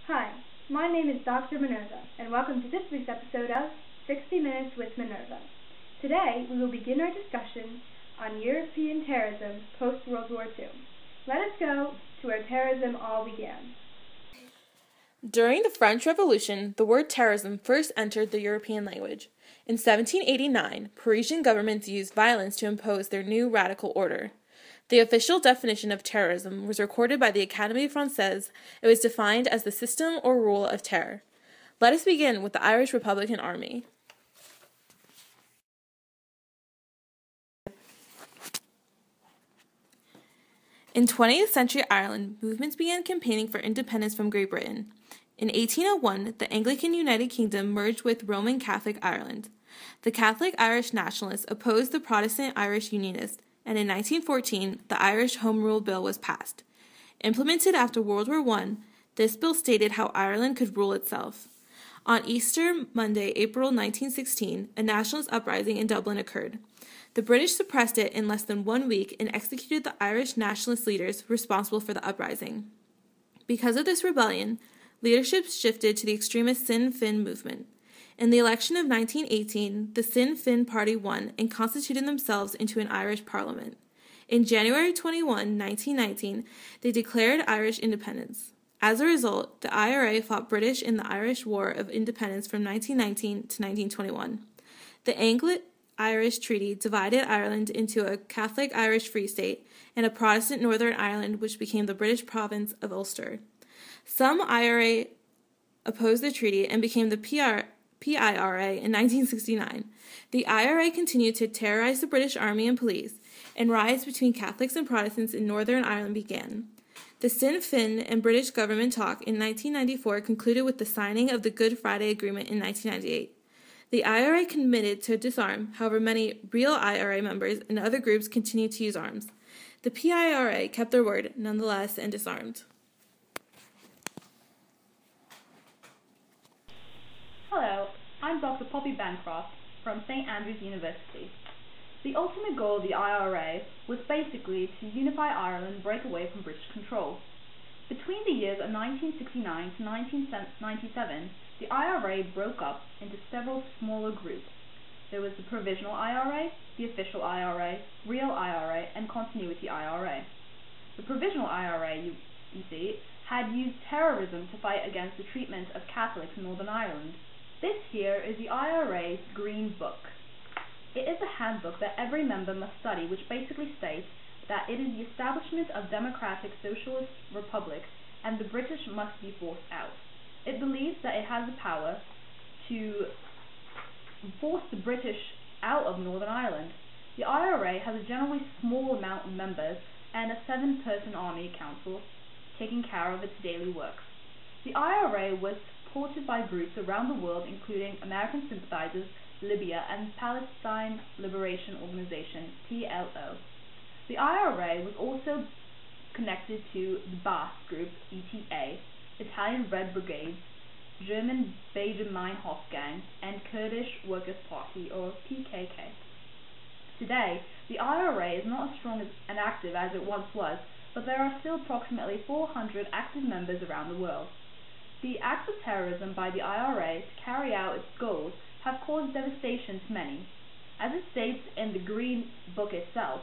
Hi, my name is Dr. Minerva, and welcome to this week's episode of 60 Minutes with Minerva. Today, we will begin our discussion on European terrorism post-World War II. Let us go to where terrorism all began. During the French Revolution, the word terrorism first entered the European language. In 1789, Parisian governments used violence to impose their new radical order. The official definition of terrorism was recorded by the Académie Française. It was defined as the system or rule of terror. Let us begin with the Irish Republican Army. In 20th century Ireland, movements began campaigning for independence from Great Britain. In 1801, the Anglican United Kingdom merged with Roman Catholic Ireland. The Catholic Irish nationalists opposed the Protestant Irish Unionists, and in 1914, the Irish Home Rule Bill was passed. Implemented after World War I, this bill stated how Ireland could rule itself. On Easter Monday, April 1916, a nationalist uprising in Dublin occurred. The British suppressed it in less than 1 week and executed the Irish nationalist leaders responsible for the uprising. Because of this rebellion, leadership shifted to the extremist Sinn Féin movement. In the election of 1918, the Sinn Féin party won and constituted themselves into an Irish parliament. In January 21, 1919, they declared Irish independence. As a result, the IRA fought British in the Irish War of Independence from 1919 to 1921. The Anglo-Irish Treaty divided Ireland into a Catholic Irish Free State and a Protestant Northern Ireland, which became the British province of Ulster. Some IRA opposed the treaty and became the PIRA in 1969. The IRA continued to terrorize the British Army and police, and riots between Catholics and Protestants in Northern Ireland began. The Sinn Féin and British government talk in 1994 concluded with the signing of the Good Friday Agreement in 1998. The IRA committed to disarm, however many real IRA members and other groups continued to use arms. The PIRA kept their word, nonetheless, and disarmed. Hello, I'm Dr. Poppy Bancroft from St. Andrews University. The ultimate goal of the IRA was basically to unify Ireland and break away from British control. Between the years of 1969 to 1997, the IRA broke up into several smaller groups. There was the Provisional IRA, the Official IRA, Real IRA, and Continuity IRA. The Provisional IRA, you see, had used terrorism to fight against the treatment of Catholics in Northern Ireland. This here is the IRA's Green Book. It is a handbook that every member must study, which basically states that it is the establishment of democratic socialist republics and the British must be forced out. It believes that it has the power to force the British out of Northern Ireland. The IRA has a generally small amount of members and a 7-person army council taking care of its daily work. The IRA was supported by groups around the world, including American sympathizers, Libya, and Palestine Liberation Organization, PLO. The IRA was also connected to the Basque Group, ETA, Italian Red Brigades, German Beige Meinhof-Gang, and Kurdish Workers' Party, or PKK. Today, the IRA is not as strong and active as it once was, but there are still approximately 400 active members around the world. The acts of terrorism by the IRA to carry out its goals have caused devastation to many. As it states in the Green Book itself,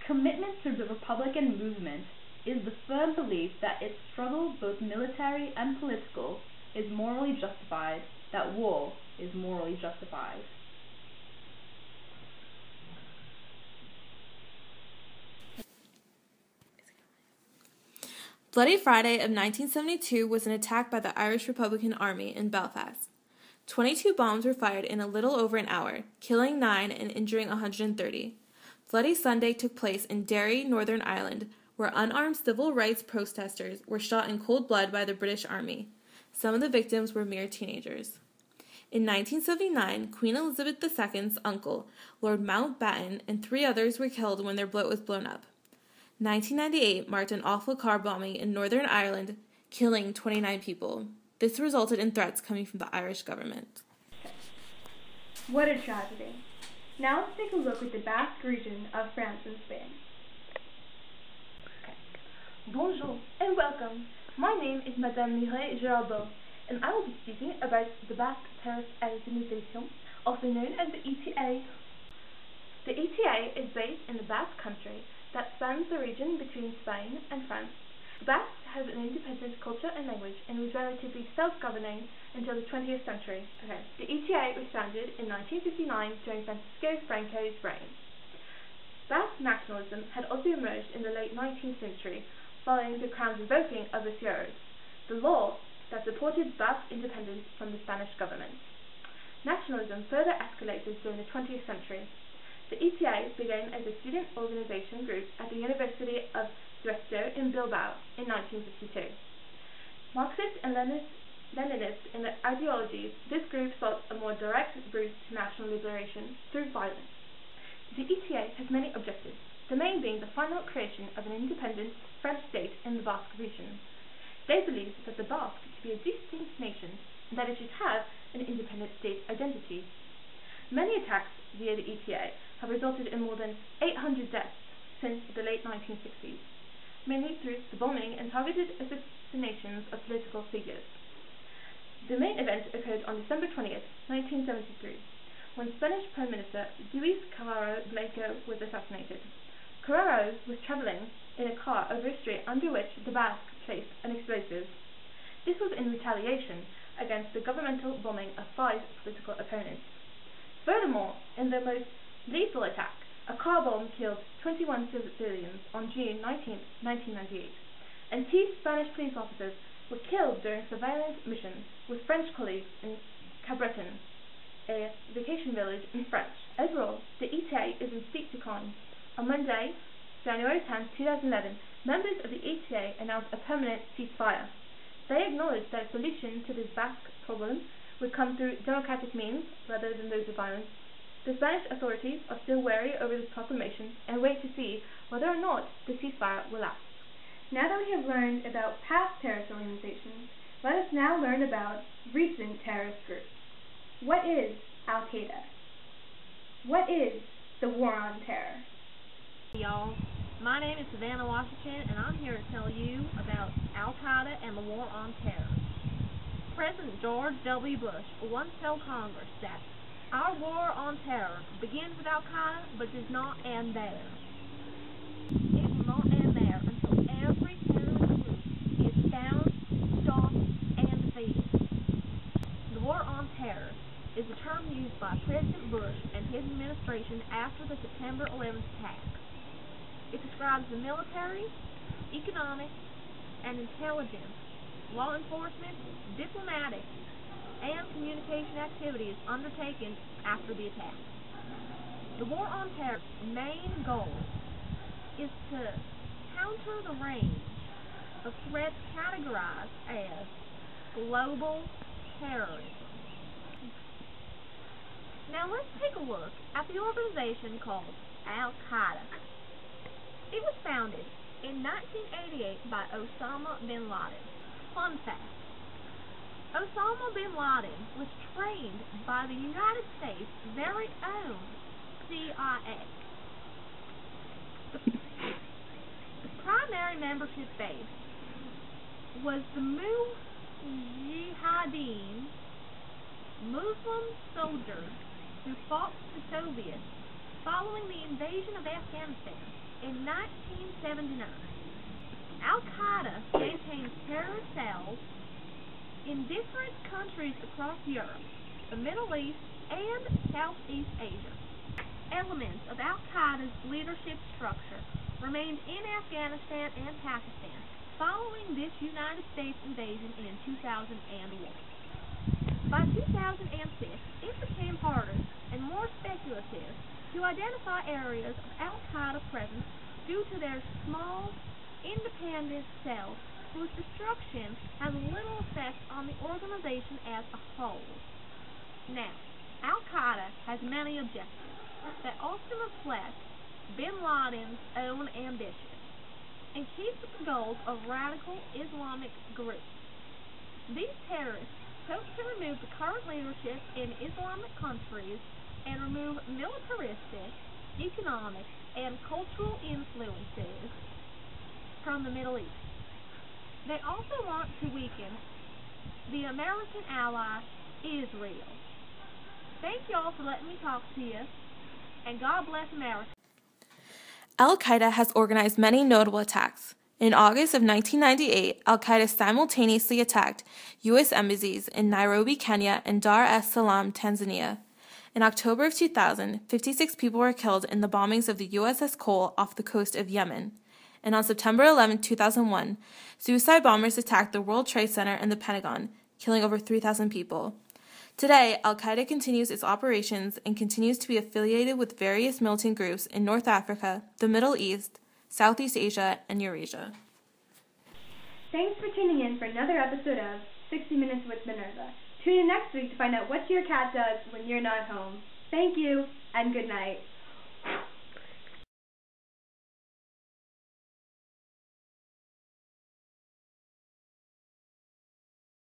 commitment to the Republican movement is the firm belief that its struggle, both military and political, is morally justified, that war is morally justified. Bloody Friday of 1972 was an attack by the Irish Republican Army in Belfast. 22 bombs were fired in a little over an hour, killing 9 and injuring 130. Bloody Sunday took place in Derry, Northern Ireland, where unarmed civil rights protesters were shot in cold blood by the British Army. Some of the victims were mere teenagers. In 1979, Queen Elizabeth II's uncle, Lord Mountbatten, and 3 others were killed when their boat was blown up. 1998 marked an awful car bombing in Northern Ireland, killing 29 people. This resulted in threats coming from the Irish government. What a tragedy. Now let's take a look at the Basque region of France and Spain. Bonjour and welcome My name is Madame Mireille Girardot, and I will be speaking about the Basque Terrorist Organization, also known as the ETA. The ETA is based in the Basque Country that spans the region between Spain and France. The Basque has an independent culture and language and was relatively self-governing until the 20th century. The ETA was founded in 1959 during Francisco Franco's reign. Basque nationalism had also emerged in the late 19th century following the crown's revoking of the fueros, the law that supported Basque independence from the Spanish government. Nationalism further escalated during the 20th century. The ETA began as a student organization group at the University of Deusto in Bilbao in 1952. Marxist and Leninist in their ideologies, this group sought a more direct route to national liberation through violence. The ETA has many objectives, the main being the final creation of an independent French state in the Basque region. They believe that the Basque to be a distinct nation and that it should have an independent state identity. Many attacks via the ETA have resulted in more than 800 deaths since the late 1960s, mainly through the bombing and targeted assassinations of political figures. The main event occurred on December 20th, 1973, when Spanish Prime Minister Luis Carrero Blanco was assassinated. Carrero was travelling in a car over a street under which the Basque placed an explosive. This was in retaliation against the governmental bombing of 5 political opponents. Furthermore, in the most lethal attack, a car bomb killed 21 civilians on June 19, 1998, and 2 Spanish police officers were killed during surveillance missions with French colleagues in Cabreton, a vacation village in France. Overall, the ETA is in steep decline. On Monday, January 10, 2011, members of the ETA announced a permanent ceasefire. They acknowledged that a solution to this Basque problem would come through democratic means rather than those of violence. The Spanish authorities are still wary over this proclamation and wait to see whether or not the ceasefire will last. Now that we have learned about past terrorist organizations, let us now learn about recent terrorist groups. What is Al-Qaeda? What is the War on Terror? Hey y'all, my name is Savannah Washington, and I'm here to tell you about Al-Qaeda and the War on Terror. President George W. Bush once told Congress that our war on terror begins with Al-Qaeda but does not end there. It will not end there until every terrorist group is found, stopped, and defeated. The War on Terror is the term used by President Bush and his administration after the September 11th attacks. It describes the military, economic, and intelligence, law enforcement, diplomatic, and communication activities undertaken after the attack. The War on Terror's main goal is to counter the range of threats categorized as global terrorism. Now let's take a look at the organization called Al-Qaeda. It was founded in 1988 by Osama bin Laden. Fun fact: Osama bin Laden was trained by the United States' very own CIA. The primary membership base was the Mujahideen, Muslim soldiers who fought the Soviets following the invasion of Afghanistan in 1979. Al-Qaeda maintains terrorist cells in different countries across Europe, the Middle East, and Southeast Asia. Elements of Al-Qaeda's leadership structure remained in Afghanistan and Pakistan following this United States invasion in 2001. By 2006, it became harder and more speculative to identify areas of Al-Qaeda presence due to their small, independent cells whose destruction has little effect on the organization as a whole. Now, Al-Qaeda has many objectives that often reflect bin Laden's own ambitions and keep with the goals of radical Islamic groups. These terrorists hope to remove the current leadership in Islamic countries and remove militaristic, economic, and cultural influences from the Middle East. They also want to weaken the American ally, Israel. Thank y'all for letting me talk to you, and God bless America. Al-Qaeda has organized many notable attacks. In August of 1998, Al-Qaeda simultaneously attacked U.S. embassies in Nairobi, Kenya, and Dar es Salaam, Tanzania. In October of 2000, 56 people were killed in the bombings of the USS Cole off the coast of Yemen. And on September 11, 2001, suicide bombers attacked the World Trade Center and the Pentagon, killing over 3,000 people. Today, Al-Qaeda continues its operations and continues to be affiliated with various militant groups in North Africa, the Middle East, Southeast Asia, and Eurasia. Thanks for tuning in for another episode of 60 Minutes with Minerva. Tune in next week to find out what your cat does when you're not home. Thank you, and good night.